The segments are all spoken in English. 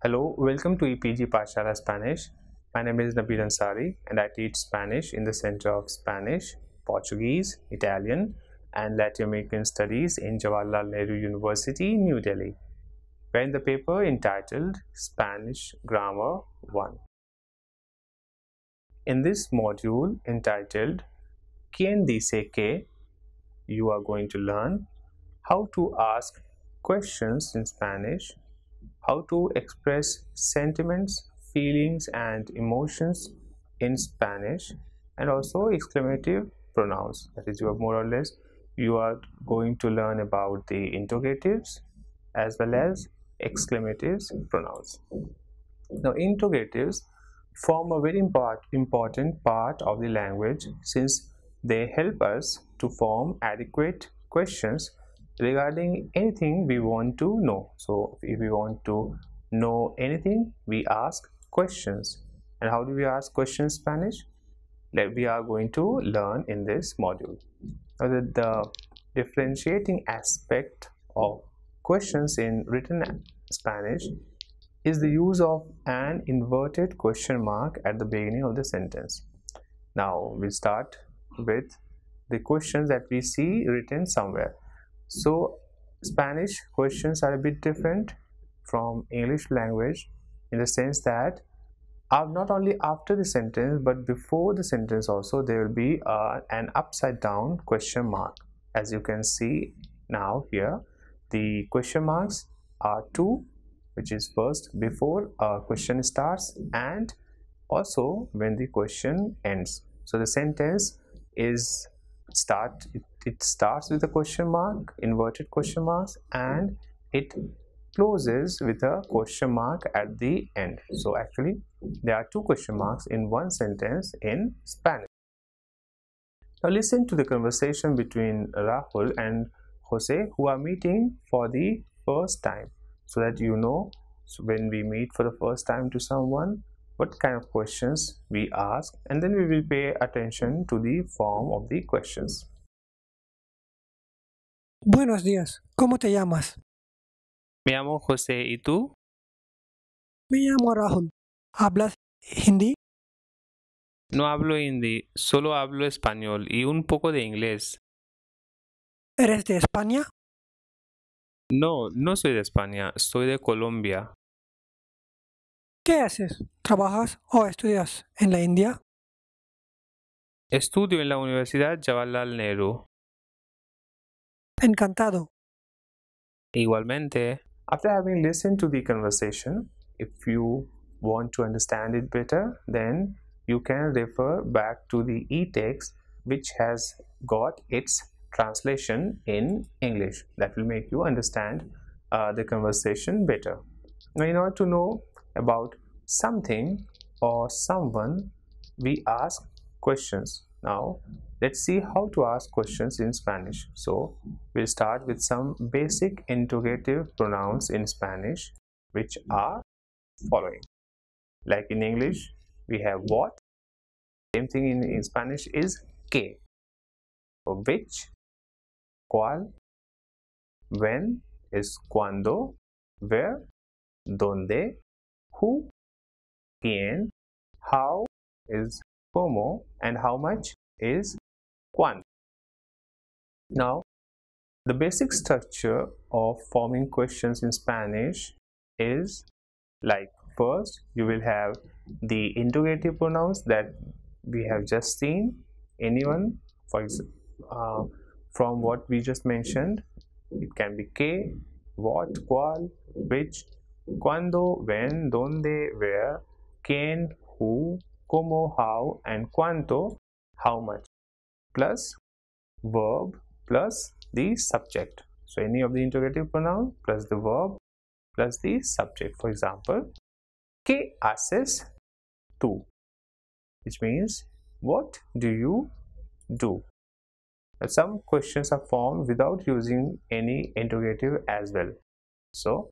Hello, welcome to EPG Pashala Spanish. My name is Nabil Ansari and I teach Spanish in the Center of Spanish, Portuguese, Italian and Latin American Studies in Jawaharlal Nehru University, New Delhi. We're in the paper entitled Spanish Grammar 1. In this module entitled Quién dice que, you are going to learn how to ask questions in Spanish, how to express sentiments, feelings and emotions in Spanish, and also exclamative pronouns. That is, more or less you are going to learn about the interrogatives as well as exclamative pronouns. Now, interrogatives form a very important part of the language since they help us to form adequate questions regarding anything we want to know. So if we want to know anything, we ask questions. And how do we ask questions in Spanish? That we are going to learn in this module. Now, the differentiating aspect of questions in written Spanish is the use of an inverted question mark at the beginning of the sentence. Now we'll start with the questions that we see written somewhere. So Spanish questions are a bit different from English language in the sense that not only after the sentence but before the sentence also there will be an upside down question mark. As you can see now here, the question marks are two, which is first before a question starts and also when the question ends. So the sentence is it starts with a question mark, inverted question marks, and it closes with a question mark at the end. So actually there are two question marks in one sentence in Spanish. Now listen to the conversation between Rahul and Jose, who are meeting for the first time, so that you know, so when we meet for the first time to someone, what kind of questions we ask, and then we will pay attention to the form of the questions. Buenos días, ¿cómo te llamas? Me llamo José, ¿y tú? Me llamo Rahul. ¿Hablas hindi? No hablo hindi, solo hablo español y un poco de inglés. ¿Eres de España? No, no soy de España, soy de Colombia. ¿Qué haces? ¿Trabajas o estudias en la India? Estudio en la Universidad Jawaharlal Nehru. Encantado. Igualmente. After having listened to the conversation, if you want to understand it better, then you can refer back to the e-text which has got its translation in English. That will make you understand the conversation better. Now, in order to know about something or someone, we ask questions. Now let's see how to ask questions in Spanish. So we'll start with some basic interrogative pronouns in Spanish, which are following. Like in English we have what, same thing in Spanish is que. For which, cuál, when is cuándo, where, dónde, who, quién, how is cómo, and how much is cuánto. Now, the basic structure of forming questions in Spanish is like, first you will have the interrogative pronouns that we have just seen. Anyone, for example, from what we just mentioned, it can be que, what, cuál, which, cuándo, when, dónde, where, quién, who, cómo, how, and cuánto, how much, plus verb plus the subject. So any of the interrogative pronoun plus the verb plus the subject. For example, ¿qué haces tú? Which means what do you do? But some questions are formed without using any interrogative as well. So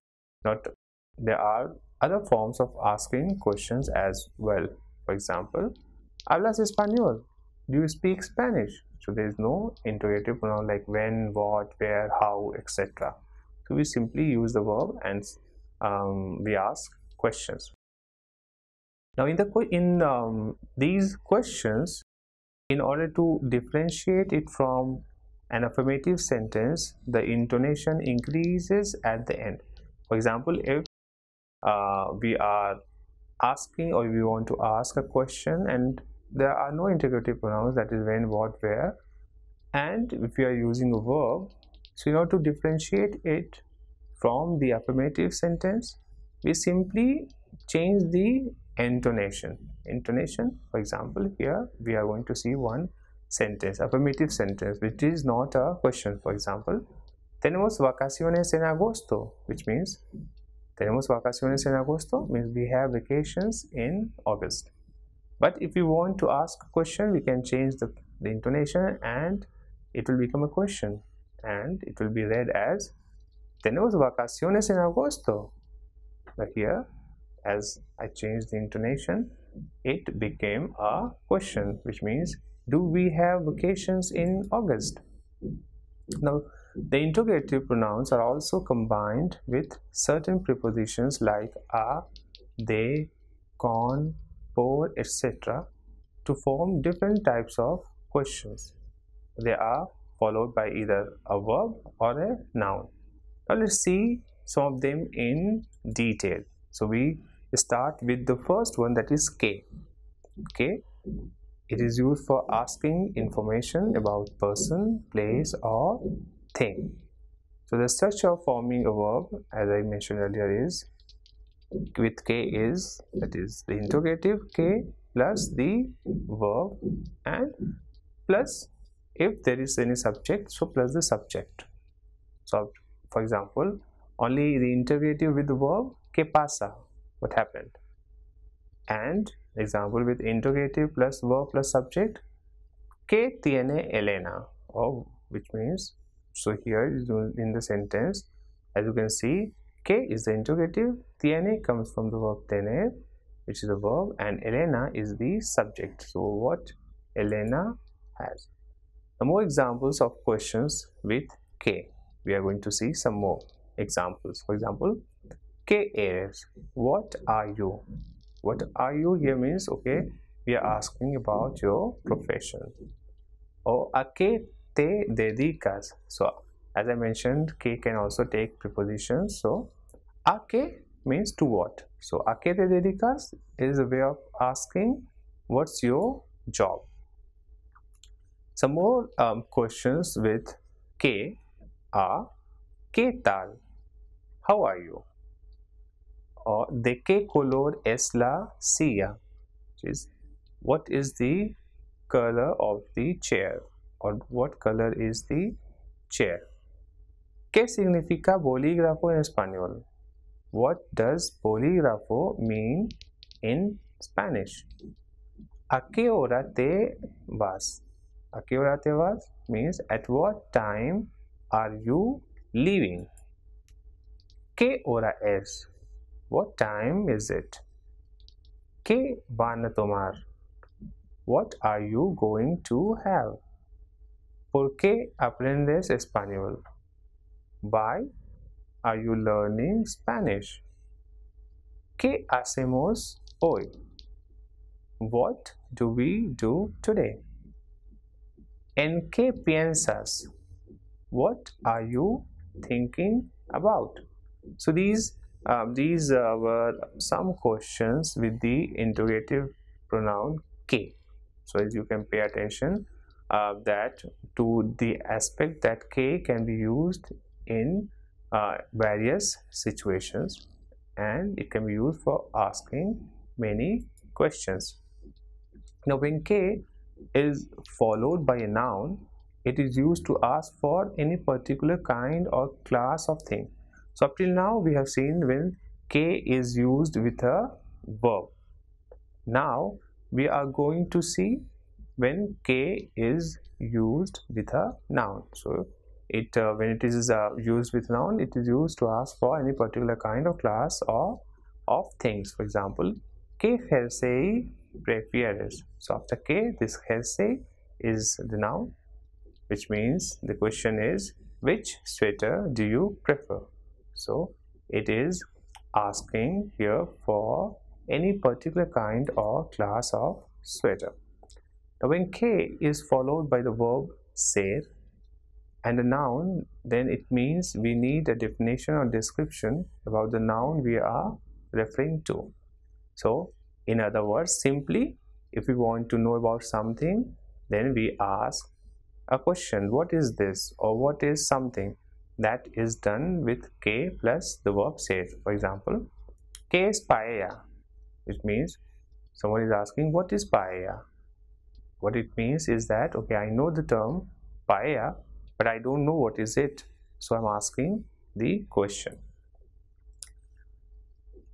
there are other forms of asking questions as well. For example, ¿hablas español? Do you speak Spanish? So there is no interrogative pronoun like when, what, where, how, etc. So we simply use the verb and we ask questions. Now in these questions, in order to differentiate it from an affirmative sentence, the intonation increases at the end. For example, if we are asking, or we want to ask a question and there are no interrogative pronouns, that is when, what, where, and if we are using a verb, so in order to differentiate it from the affirmative sentence, we simply change the intonation. For example, here we are going to see one sentence, affirmative sentence, which is not a question. For example, tenemos vacaciones en agosto, which means tenemos vacaciones en agosto means we have vacations in August. But if we want to ask a question, we can change the intonation and it will become a question, and it will be read as tenemos vacaciones en agosto. But here, as I changed the intonation, it became a question, which means do we have vacations in August? Now, the interrogative pronouns are also combined with certain prepositions like a, de, con, por, etc. to form different types of questions. They are followed by either a verb or a noun. Now let's see some of them in detail. So we start with the first one, that is K. K. It is used for asking information about person, place, or thing. So the structure of forming a verb, as I mentioned earlier, is with K is, that is the interrogative K plus the verb, and plus if there is any subject, so plus the subject. So for example, only the interrogative with the verb ¿qué pasa? What happened? And example with interrogative plus verb plus subject, ¿qué tiene Elena? Or which means, so here in the sentence, as you can see, ¿qué is the interrogative, tiene comes from the verb tener, which is a verb, and Elena is the subject. So what Elena has. Now more examples of questions with K. We are going to see some more examples. For example, ¿qué eres? What are you? What are you here means, okay, we are asking about your profession. Or ¿a qué te dedicas? So as I mentioned, K can also take prepositions. So ¿a qué means to what? So ¿a qué te dedicas is a way of asking what's your job. Some more questions with K are ¿qué tal? How are you? Or ¿de qué color es la silla? Which is what is the color of the chair, or what color is the chair. ¿Qué significa bolígrafo en español? What does bolígrafo mean in Spanish? ¿A qué hora te vas? ¿A qué hora te vas means at what time are you leaving? ¿Qué hora es? What time is it? ¿Qué van a tomar? What are you going to have? ¿Por qué aprendes español? Why are you learning Spanish? ¿Qué hacemos hoy? What do we do today? ¿En qué piensas? What are you thinking about? So these were some questions with the interrogative pronoun K. So as you can pay attention that to the aspect that K can be used in various situations, and it can be used for asking many questions. Now when K is followed by a noun, it is used to ask for any particular kind or class of thing. So up till now we have seen when K is used with a verb. Now we are going to see when K is used with a noun. So when it is used with noun, it is used to ask for any particular kind of class or of things. For example, ¿qué jersey prefieres? So after K, this jersey is the noun, which means the question is which sweater do you prefer? So it is asking here for any particular kind or class of sweater. Now when K is followed by the verb ser and a noun, then it means we need a definition or description about the noun we are referring to. So in other words, simply if we want to know about something, then we ask a question, what is this, or what is something that is done with K plus the verb ser. For example, K is paella. It means someone is asking what is paella. What it means is that, okay, I know the term paella, but I don't know what is it, so I'm asking the question.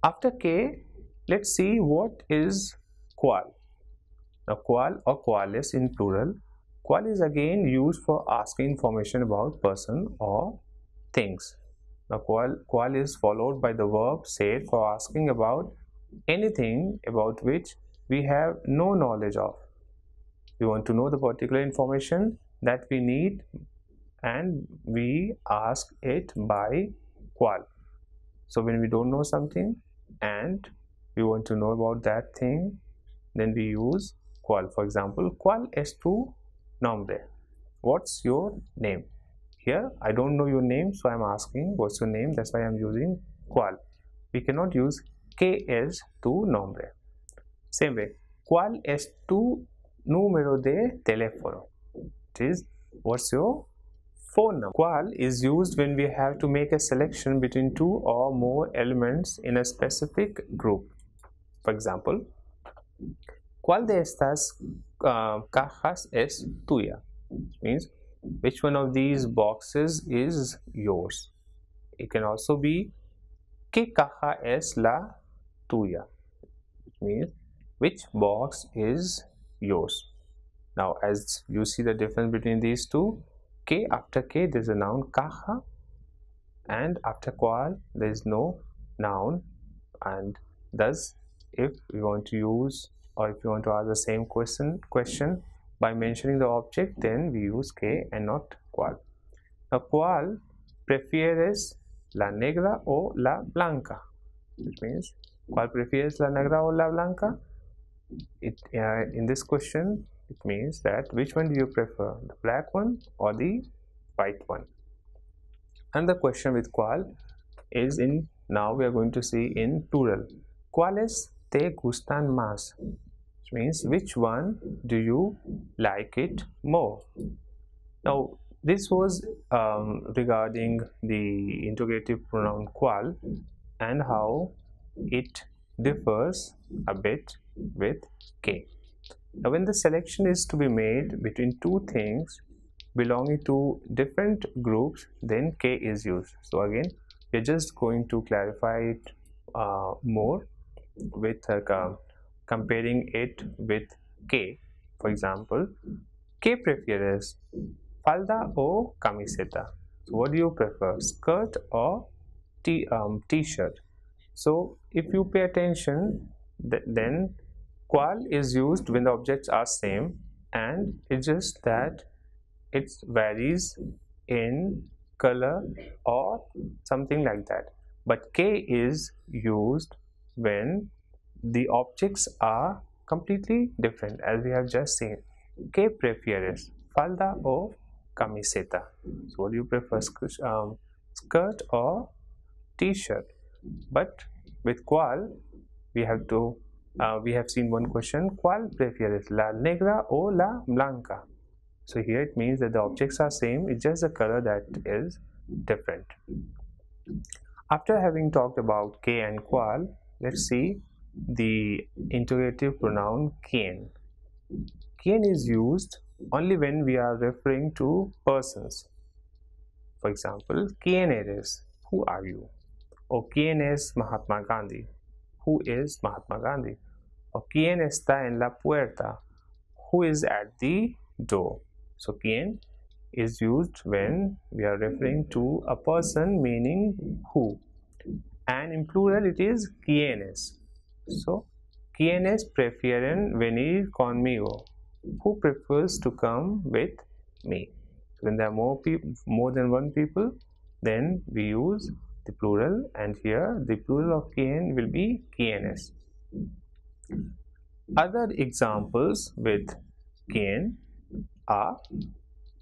After K, let's see what is qual. Now qual or qualis in plural, qual is again used for asking information about person or things. Now qual is followed by the verb ser for asking about anything about which we have no knowledge of. We want to know the particular information that we need and we ask it by qual. So when we don't know something and we want to know about that thing, then we use qual. For example, ¿cuál es tu nombre? What's your name? Here I don't know your name, so I'm asking what's your name. That's why I'm using qual. We cannot use ¿qué es tu nombre? Same way, ¿cuál es tu número de teléfono? It is, what's your phone number? Qual is used when we have to make a selection between two or more elements in a specific group. For example, ¿cuál de estas cajas es tuya? It means which one of these boxes is yours. It can also be ¿qué caja es la tuya? It means which box is yours. Now as you see the difference between these two, K, after K there is a noun caja, and after qual there is no noun, and thus if we want to use, or if you want to ask the same question by mentioning the object, then we use K and not qual. Now qual prefieres la negra o la blanca? Which means ¿cuál prefieres, la negra o la blanca? In this question it means that which one do you prefer, the black one or the white one? And the question with qual is in, now we are going to see in plural. ¿Cuáles te gustan más? Which means which one do you like it more? Now this was regarding the interrogative pronoun qual and how it differs a bit with K. Now when the selection is to be made between two things belonging to different groups, then K is used. So again we're just going to clarify it more with comparing it with K. For example, ¿qué prefieres, falda o camiseta? So what do you prefer, skirt or t-shirt? So if you pay attention, then qual is used when the objects are same, and it's just that it varies in color or something like that. But K is used when the objects are completely different, as we have just seen. ¿Qué prefieres, falda o camiseta? So what do you prefer, skirt or t-shirt? But with qual we have seen one question, ¿cuál prefieres, la negra o la blanca? So here it means that the objects are same, it's just the color that is different. After having talked about K and qual, let's see the interrogative pronoun quién. Quién is used only when we are referring to persons. For example, ¿quién eres? Who are you? Or ¿quién es Mahatma Gandhi? Who is Mahatma Gandhi? Or ¿quién está en la puerta? Who is at the door? So ¿quién is used when we are referring to a person, meaning who, and in plural it is ¿quiénes? So ¿quiénes prefieren venir conmigo? Who prefers to come with me? When there are more than one people, then we use the plural, and here the plural of quién will be quiénes. Other examples with quién are: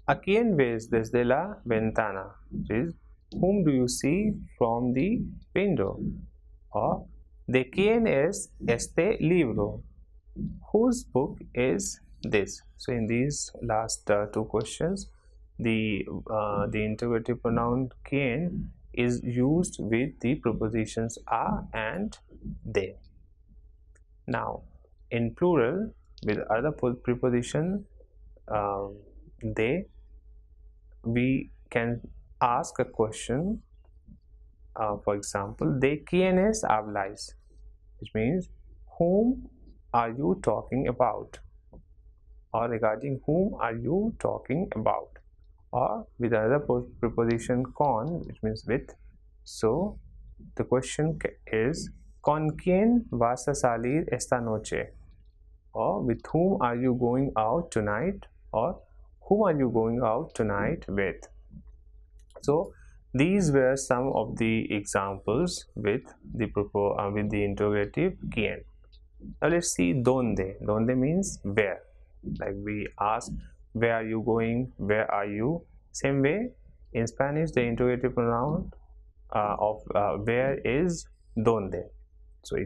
¿a quién ves desde la ventana? Which is, whom do you see from the window? Or, ¿de quién es este libro? Whose book is this? So in these last two questions, the interrogative pronoun quién is used with the prepositions a and de. Now, in plural, with other preposition they, we can ask a question. For example, ¿de quiénes habláis? Which means, whom are you talking about? Or regarding whom are you talking about? Or with another preposition con, which means with. So the question is, ¿con quién vas a salir esta noche? Or with whom are you going out tonight? Or whom are you going out tonight with? So these were some of the examples with the interrogative quién. Now let's see dónde. Dónde means where. Like we ask, where are you going? Where are you? Same way, in Spanish, the interrogative pronoun of where is dónde. So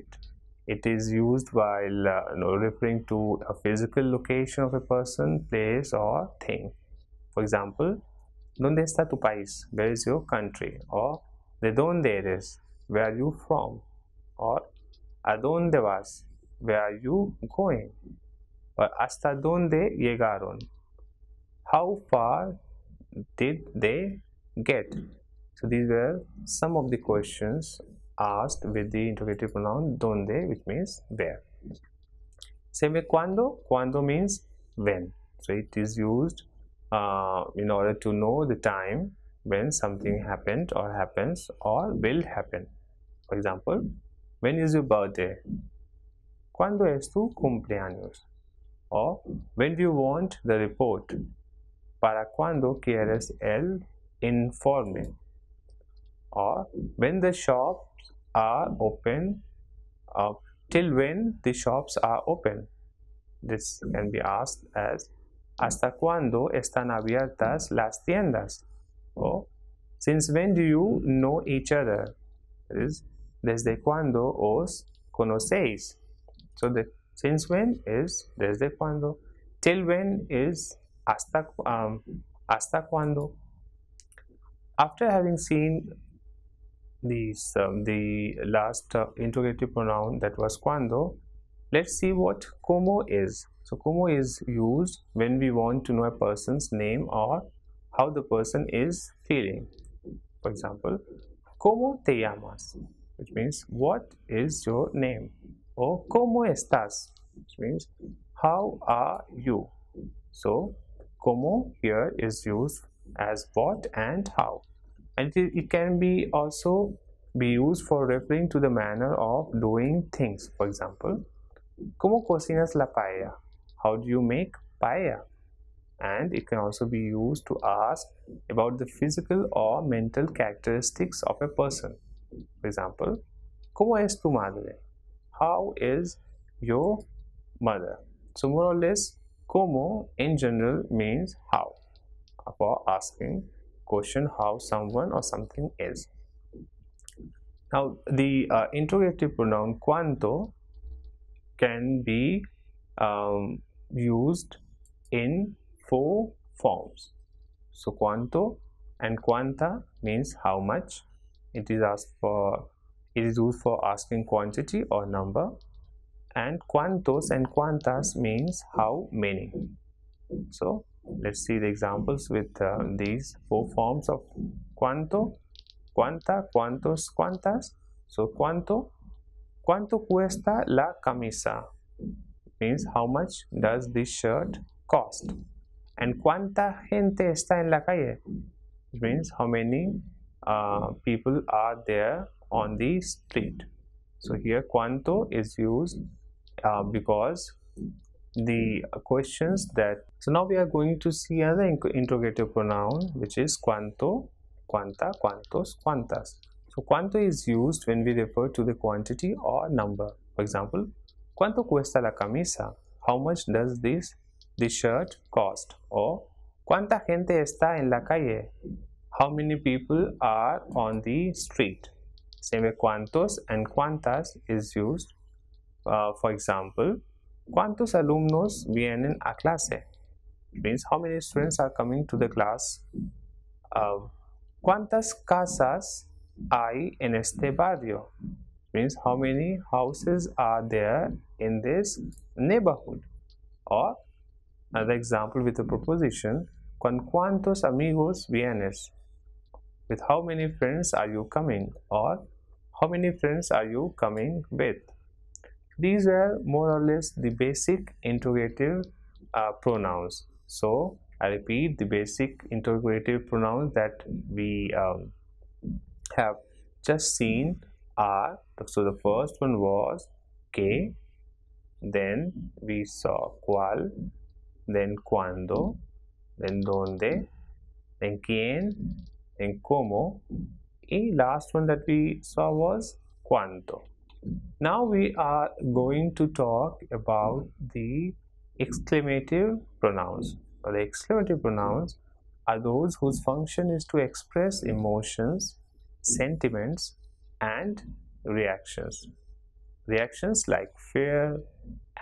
it is used while referring to a physical location of a person, place, or thing. For example, ¿dónde está tu país? Where is your country? Or ¿de dónde eres? Where are you from? Or ¿a dónde vas? Where are you going? Or ¿hasta dónde llegaron? How far did they get? So these were some of the questions asked with the interrogative pronoun donde, which means where. Same way cuando. Cuando means when. So it is used in order to know the time when something happened or happens or will happen. For example, when is your birthday? ¿Cuándo es tu cumpleaños? Or when do you want the report? ¿Para cuándo quieres el informe? Or when the shops are open, till when the shops are open. This can be asked as ¿hasta cuándo están abiertas las tiendas? Or since when do you know each other? That is, ¿desde cuándo os conocéis? So the since when is desde cuándo, till when is hasta cuándo. After having seen these the last interrogative pronoun, that was cuando, let's see what como is. So como is used when we want to know a person's name or how the person is feeling. For example, ¿cómo te llamas? Which means what is your name? Or ¿cómo estás? Which means how are you? So como here is used as what and how, and it can be also be used for referring to the manner of doing things. For example, ¿cómo cocinas la paella? How do you make paella? And it can also be used to ask about the physical or mental characteristics of a person. For example, ¿cómo es tu madre? How is your mother? So more or less, como in general means how, for asking question how someone or something is. Now the interrogative pronoun cuánto can be used in 4 forms. So cuánto and cuánta means how much. It is used for asking quantity or number. And cuántos and cuántas means how many. So let's see the examples with these 4 forms of cuánto, cuánta, cuántos, cuántas. So cuánto cuesta la camisa? Means how much does this shirt cost? And cuánta gente está en la calle? It means how many people are there on the street. So here cuánto is used because the questions that. So now we are going to see another interrogative pronoun, which is cuánto, cuánta, cuántos, cuántas. So cuánto is used when we refer to the quantity or number. For example, ¿cuánto cuesta la camisa? How much does this shirt cost? Or ¿cuánta gente está en la calle? How many people are on the street? Same way, cuántos and cuántas is used. For example, ¿cuántos alumnos vienen a clase? It means how many students are coming to the class. ¿Cuántas casas hay en este barrio? It means how many houses are there in this neighborhood. Or another example with a proposition, ¿con cuántos amigos vienes? With how many friends are you coming? Or how many friends are you coming with? These are more or less the basic interrogative pronouns. So I repeat, the basic interrogative pronouns that we have just seen are, so the first one was que, then we saw cuál, then cuándo, then dónde, then quién, then cómo, and last one that we saw was cuánto. Now we are going to talk about the exclamative pronouns. The exclamative pronouns are those whose function is to express emotions, sentiments, and reactions. Reactions like fear,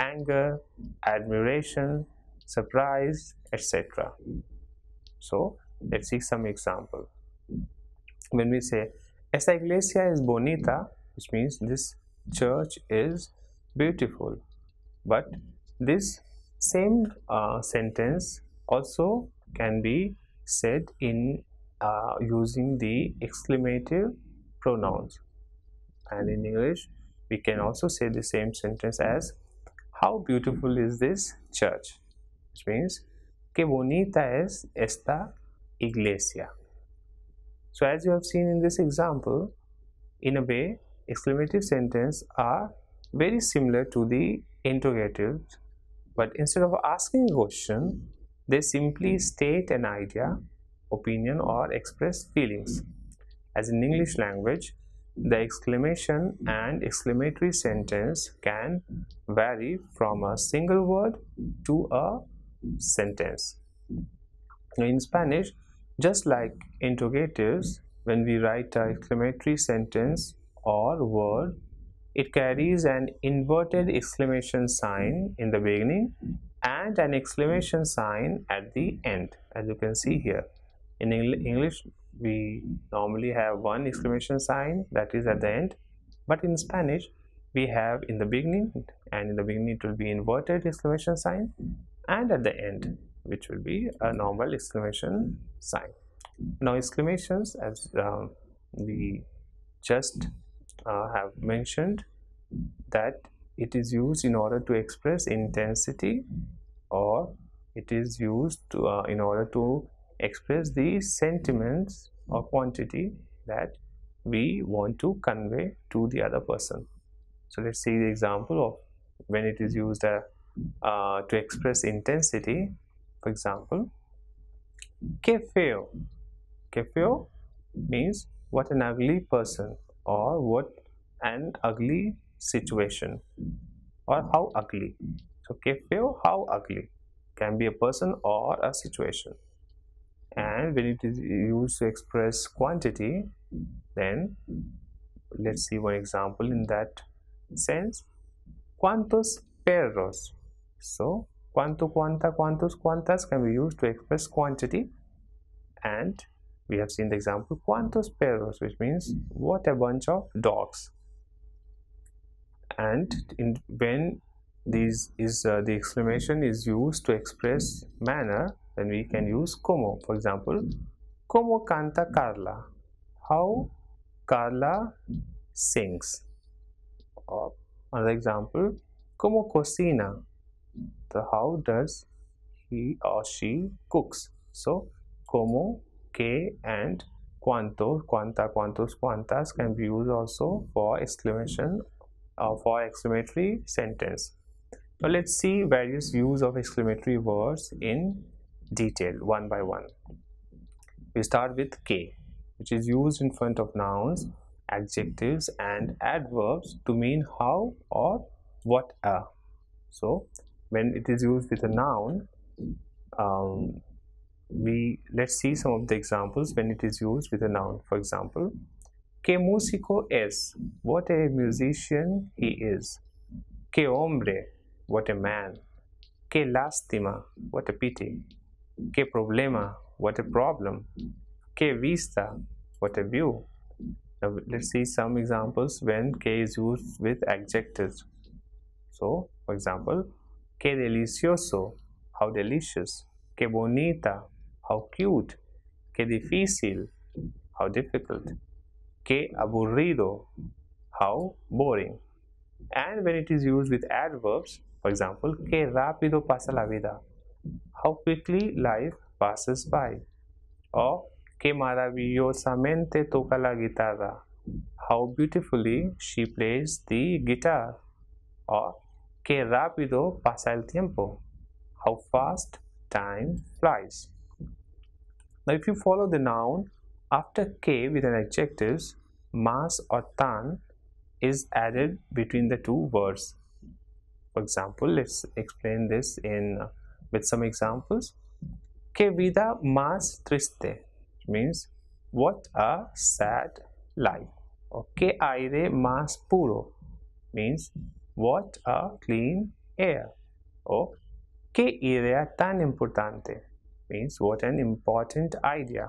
anger, admiration, surprise, etc. So let's see some example. When we say esta iglesia es bonita, which means this church is beautiful, but this same sentence also can be said in using the exclamative pronouns, and in English we can also say the same sentence as how beautiful is this church, which means que bonita es esta iglesia. So as you have seen in this example, in a way exclamative sentences are very similar to the interrogatives, but instead of asking a question, they simply state an idea, opinion, or express feelings. As in English language, the exclamation and exclamatory sentence can vary from a single word to a sentence. In Spanish, just like interrogatives, when we write an exclamatory sentence or word, it carries an inverted exclamation sign in the beginning and an exclamation sign at the end, as you can see here. In English, we normally have one exclamation sign that is at the end, but in Spanish, we have in the beginning, and in the beginning it will be inverted exclamation sign, and at the end, which will be a normal exclamation sign. Now, exclamations, as we just have mentioned, that it is used in order to express intensity, or it is used to, in order to express the sentiments or quantity that we want to convey to the other person. So let's see the example of when it is used to express intensity. For example, que feo. Que feo means what an ugly person, or what an ugly situation, or how ugly. So que feo, how ugly, can be a person or a situation. And when it is used to express quantity, then let's see one example in that sense. ¿Cuántos perros? So cuánto, cuánta, cuántos, cuántas can be used to express quantity, and we have seen the example ¿cuántos perros?, which means what a bunch of dogs. And when the exclamation is used to express manner, then we can use como. For example, ¿Cómo canta Carla? How Carla sings. Or another example, ¿Cómo cocina? So how does he or she cooks? So como, que, and cuánto, cuánta, cuántos, cuántas can be used also for exclamation or for exclamatory sentence. Now let's see various use of exclamatory words in detail, one by one. We start with que, which is used in front of nouns adjectives and adverbs to mean how or what a. So when it is used with a noun, let's see some of the examples when it is used with a noun. For example, que músico es, what a musician he is. Que hombre, what a man. Que lástima, what a pity. Que problema, what a problem. Que vista, what a view. Now let's see some examples when que is used with adjectives. So, for example, que delicioso, how delicious. Que bonita, how cute. Que difícil, how difficult. Que aburrido, how boring. And when it is used with adverbs, for example, que rápido pasa la vida, how quickly life passes by. Or que maravillosamente toca la guitarra, how beautifully she plays the guitar. Or que rápido pasa el tiempo, how fast time flies. Now if you follow the noun, after que with an adjective, mas or tan is added between the two words. For example, let's explain this with some examples. Que vida más triste means what a sad life. Or que aire más puro means what a clean air. Or que idea tan importante means what an important idea.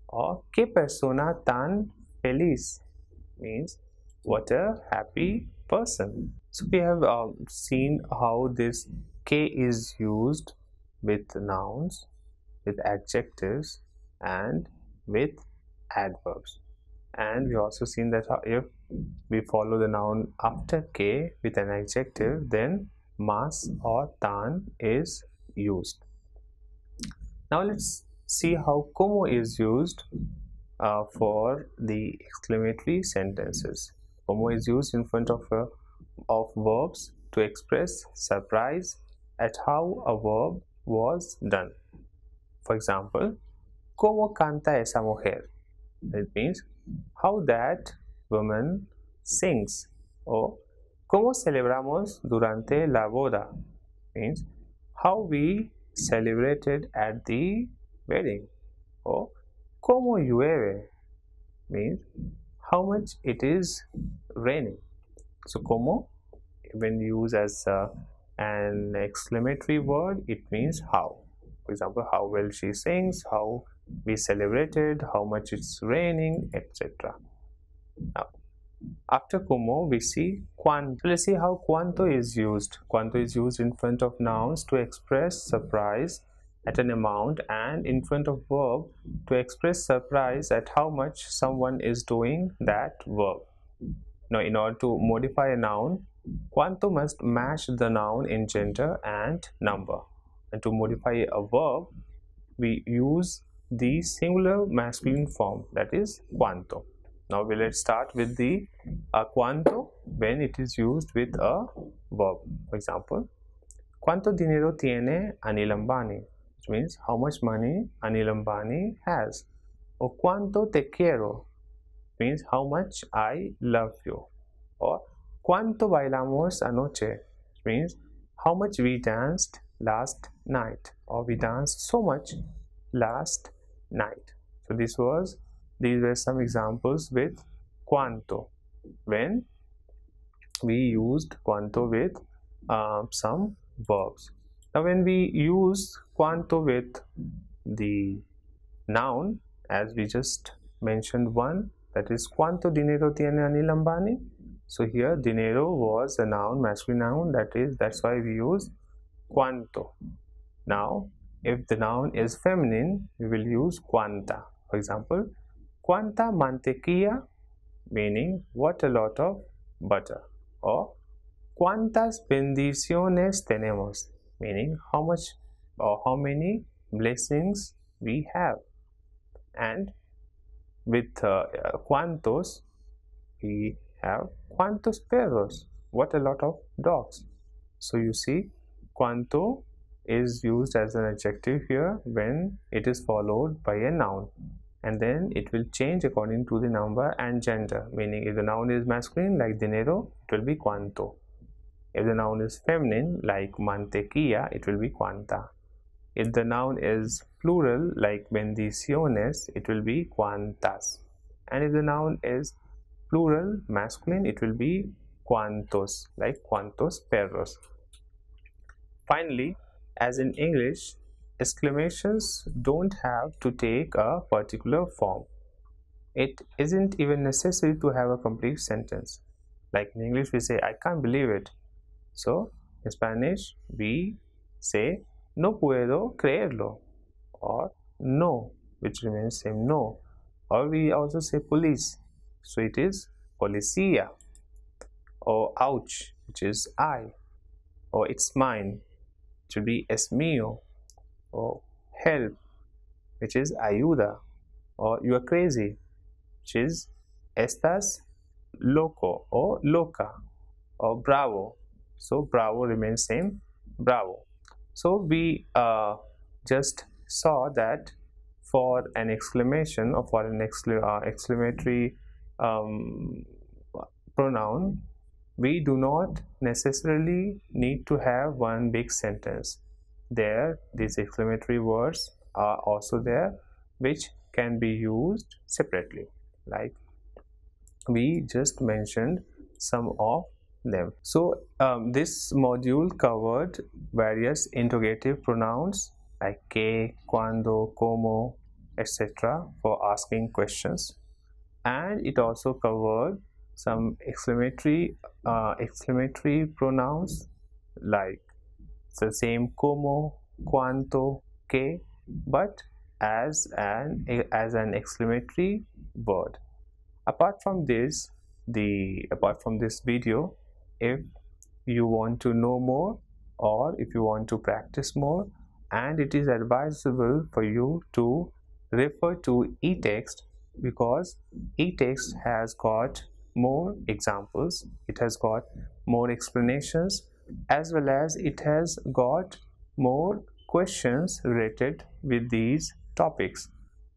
Or que persona tan feliz means what a happy person. So we have seen how this que is used with nouns, with adjectives, and with adverbs. And we also seen that if we follow the noun after que with an adjective, then mas or tan is used. Now let's see how como is used for the exclamatory sentences. Como is used in front of verbs to express surprise at how a verb was done. For example, ¿Cómo canta esa mujer? It means how that woman sings. Or ¿Cómo celebramos durante la boda? Means how we celebrated at the wedding. Or ¿Cómo llueve? Means how much it is raining. So como, when used as an exclamatory word, it means how. For example, how well she sings, how we celebrated, how much it's raining, etc. Now, after como, we see cuánto. Let's see how cuánto is used. Cuánto is used in front of nouns to express surprise at an amount, and in front of verb to express surprise at how much someone is doing that verb. Now, in order to modify a noun, cuánto must match the noun in gender and number. And to modify a verb, we use the singular masculine form, that is cuánto. Now let's start with the cuánto when it is used with a verb. For example, ¿Cuánto dinero tiene Anil Ambani? Which means how much money Anil Ambani has. Or ¿Cuánto te quiero? Means how much I love you. Or ¿Cuánto bailamos anoche? Which means how much we danced last night, or we danced so much last night. So these were some examples with cuánto, when we used cuánto with some verbs. Now when we use cuánto with the noun, as we just mentioned one, that is ¿Cuánto dinero tiene Anil Ambani? So here dinero was a noun, masculine noun, that's why we use cuánto. Now if the noun is feminine, we will use cuánta. For example, ¿Cuánta mantequilla? Meaning what a lot of butter. Or ¿Cuántas bendiciones tenemos? Meaning how much or how many blessings we have. And with cuántos, we have ¿Cuántos perros? What a lot of dogs. So you see, cuánto is used as an adjective here when it is followed by a noun. and then it will change according to the number and gender, meaning if the noun is masculine like dinero, it will be cuánto. If the noun is feminine like mantequilla, it will be cuánta. If the noun is plural like bendiciones, it will be cuántas. And if the noun is plural masculine, it will be cuántos, like cuántos perros. Finally, as in English, exclamations don't have to take a particular form. It isn't even necessary to have a complete sentence. Like in English, we say, I can't believe it. So, in Spanish, we say, no puedo creerlo, or no, which remains same, no. Or we also say police, so it is policía, or ouch, which is I, or it's mine, it should be es mío, or help, which is ayuda, or you are crazy, which is estás loco or loca, or bravo, so bravo remains same, bravo. So we just saw that for an exclamation or for an exclamatory pronoun, we do not necessarily need to have one big sentence. There, these exclamatory words are also there, which can be used separately, like we just mentioned some of them. So this module covered various interrogative pronouns like que, cuando, como, etc. for asking questions, and it also covered some exclamatory pronouns like the same como, cuanto, que, but as an exclamatory word. Apart from this video, if you want to know more or if you want to practice more, and it is advisable for you to refer to e-text, because e-text has got more examples, it has got more explanations, as well as it has got more questions related with these topics.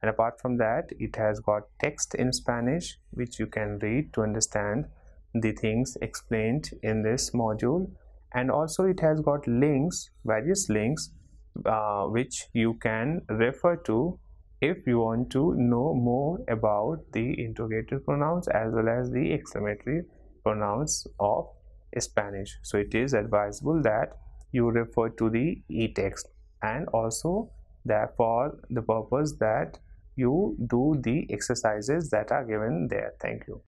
And apart from that, it has got text in Spanish which you can read to understand the things explained in this module, and also it has got links, various links which you can refer to if you want to know more about the interrogative pronouns as well as the exclamatory pronouns of Spanish. So it is advisable that you refer to the e-text, and also that for the purpose that you do the exercises that are given there. Thank you.